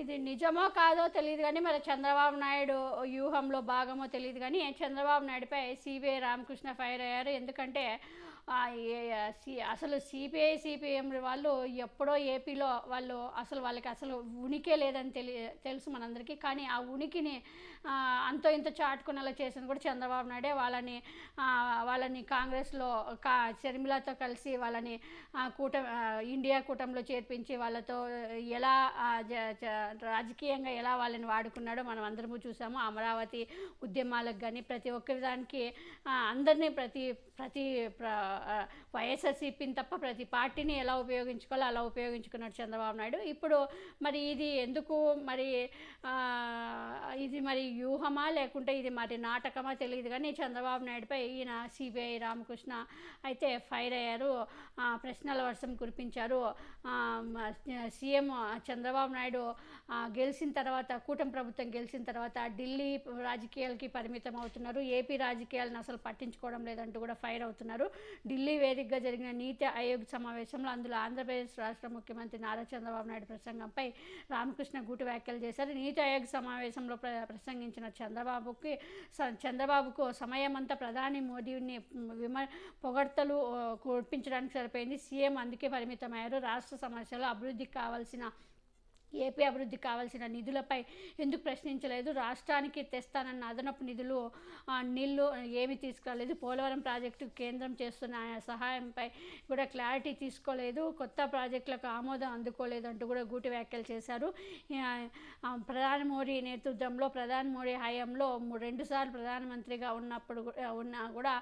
ఇది నిజమో కాదో తెలీదు గానీ, మరి చంద్రబాబు నాయుడు వ్యూహంలో భాగమో తెలీదు గానీ, చంద్రబాబు నాయుడుపై సీబీఐ రామకృష్ణ ఫైర్ అయ్యారు. ఎందుకంటే అసలు సిపిఐ, సిపిఎం వాళ్ళు ఎప్పుడో ఏపీలో వాళ్ళకి అసలు ఉనికే లేదని తెలుసు మనందరికీ. కానీ ఆ ఉనికిని అంతో ఇంతో చాటుకునేలా చేసింది కూడా చంద్రబాబు నాయుడే. వాళ్ళని కాంగ్రెస్లో షర్మిలతో కలిసి వాళ్ళని ఇండియా కూటమిలో చేర్పించి వాళ్ళతో ఎలా రాజకీయంగా ఎలా వాళ్ళని వాడుకున్నాడో మనం అందరము చూసాము. అమరావతి ఉద్యమాలకు కానీ ప్రతి ఒక్క దానికి అందరినీ ప్రతి వైఎస్ఆర్సీపీని తప్ప ప్రతి పార్టీని ఎలా ఉపయోగించుకోవాలో అలా ఉపయోగించుకున్నాడు చంద్రబాబు నాయుడు. ఇప్పుడు మరి ఇది ఎందుకు ఇది మరి వ్యూహమా లేకుంటే ఇది మరి నాటకమా తెలియదు కానీ చంద్రబాబు నాయుడుపై ఈయన సిబిఐ రామకృష్ణ అయితే ఫైర్ అయ్యారు. ప్రశ్నల వర్షం కురిపించారు. సీఎం చంద్రబాబు నాయుడు గెలిచిన తర్వాత, కూటమి ప్రభుత్వం గెలిచిన తర్వాత ఢిల్లీ రాజకీయాలకి పరిమితం అవుతున్నారు. ఏపీ రాజకీయాలను అసలు పట్టించుకోవడం లేదంటూ కూడా ఫైర్ అవుతున్నారు. ఢిల్లీ వేదికగా జరిగిన నీతి ఆయోగ్ సమావేశంలో అందులో ఆంధ్రప్రదేశ్ రాష్ట్ర ముఖ్యమంత్రి నారా చంద్రబాబు నాయుడు ప్రసంగంపై రామకృష్ణ గూటి వ్యాఖ్యలు చేశారు. నీతి ఆయోగ్ సమావేశంలో ప్రసంగించిన చంద్రబాబుకు సమయమంతా ప్రధాని మోదీని పొగడ్తలు కురిపించడానికి సరిపోయింది. సీఎం అందుకే పరిమితమయ్యారు. రాష్ట్ర సమస్యలు ఏపీ అభివృద్ధికి కావాల్సిన నిధులపై ఎందుకు ప్రశ్నించలేదు? రాష్ట్రానికి తెస్తానన్న అదనపు నీళ్లు ఏమీ తీసుకురాలేదు. పోలవరం ప్రాజెక్టు కేంద్రం చేస్తున్న సహాయంపై కూడా క్లారిటీ తీసుకోలేదు. కొత్త ప్రాజెక్టులకు ఆమోదం అందుకోలేదు అంటూ కూడా గూటి వ్యాఖ్యలు చేశారు. ప్రధాని మోడీ నేతృత్వంలో, ప్రధాని మోడీ హయాంలో 2 సార్లు ప్రధానమంత్రిగా ఉన్నా కూడా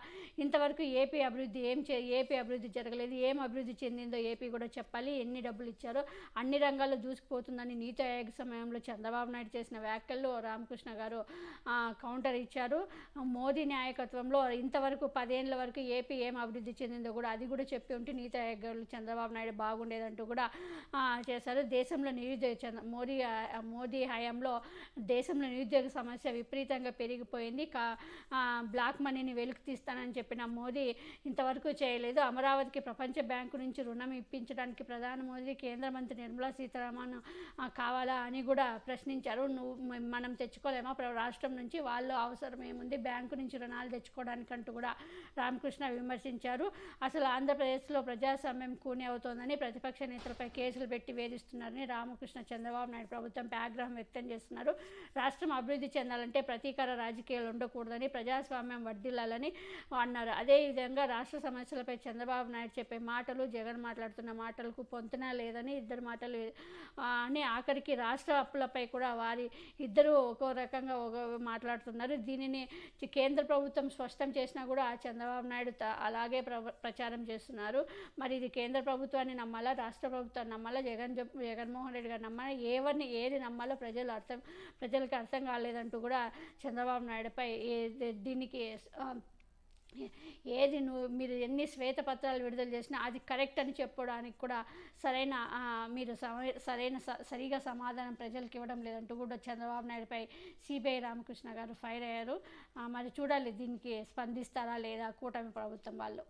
ఇంతవరకు ఏపీ అభివృద్ధి జరగలేదు. ఏం అభివృద్ధి చెందిందో ఏపీ కూడా చెప్పాలి. ఎన్ని డబ్బులు ఇచ్చారో అన్ని రంగాల్లో దూసుకుపోతుంది నీతి ఆయోగ్ సమయంలో చంద్రబాబు నాయుడు చేసిన వ్యాఖ్యలు రామకృష్ణ గారు కౌంటర్ ఇచ్చారు. మోదీ నాయకత్వంలో ఇంతవరకు 10 ఏళ్ల వరకు ఏపీ ఏం అభివృద్ధి చెందిందో కూడా అది కూడా చెప్పి ఉంటే నీతి ఆయోగ్ చంద్రబాబు నాయుడు బాగుండేదంటూ కూడా చేశారు. దేశంలో మోదీ హయాంలో దేశంలో నిరుద్యోగ సమస్య విపరీతంగా పెరిగిపోయింది. బ్లాక్ మనీని వెలికి తీస్తానని చెప్పిన మోదీ ఇంతవరకు చేయలేదు. అమరావతికి ప్రపంచ బ్యాంకు నుంచి రుణం ఇప్పించడానికి ప్రధాని మోదీ కేంద్ర మంత్రి నిర్మలా సీతారామన్ కావాలా అని కూడా ప్రశ్నించారు. మనం తెచ్చుకోలేమా రాష్ట్రం నుంచి? వాళ్ళు అవసరం ఏముంది బ్యాంకు నుంచి రుణాలు తెచ్చుకోవడానికంటూ కూడా రామకృష్ణ విమర్శించారు. అసలు ఆంధ్రప్రదేశ్లో ప్రజాస్వామ్యం కూని అవుతోందని ప్రతిపక్ష నేతలపై కేసులు పెట్టి వేధిస్తున్నారని రామకృష్ణ చంద్రబాబు నాయుడు ప్రభుత్వంపై ఆగ్రహం వ్యక్తం చేస్తున్నారు. రాష్ట్రం అభివృద్ధి చెందాలంటే ప్రతీకార రాజకీయాలు ఉండకూడదని, ప్రజాస్వామ్యం వర్ధిల్లాలని అన్నారు. అదేవిధంగా రాష్ట్ర సమస్యలపై చంద్రబాబు నాయుడు చెప్పే మాటలు, జగన్ మాట్లాడుతున్న మాటలకు పొంతన లేదని, ఇద్దరు మాటలు అని ఆఖరికి రాష్ట్ర అప్పులపై కూడా ఇద్దరు ఒక్కో రకంగా మాట్లాడుతున్నారు. దీనిని కేంద్ర ప్రభుత్వం స్పష్టం చేసినా కూడా చంద్రబాబు నాయుడు అలాగే ప్రచారం చేస్తున్నారు. మరి ఇది కేంద్ర ప్రభుత్వాన్ని నమ్మాలా, రాష్ట్ర ప్రభుత్వాన్ని నమ్మాలా, జగన్మోహన్ రెడ్డి గారు నమ్మాలా, ఏది నమ్మాలో ప్రజలకు అర్థం కాలేదంటూ కూడా చంద్రబాబు నాయుడుపై దీనికి మీరు ఎన్ని శ్వేతపత్రాలు విడుదల చేసినా అది కరెక్ట్ అని చెప్పడానికి కూడా సరిగా సమాధానం ప్రజలకు ఇవ్వడం లేదంటూ కూడా చంద్రబాబు నాయుడుపై సిబిఐ రామకృష్ణ గారు ఫైర్ అయ్యారు. మరి చూడాలి దీనికి స్పందిస్తారా లేదా కూటమి ప్రభుత్వం వాళ్ళు.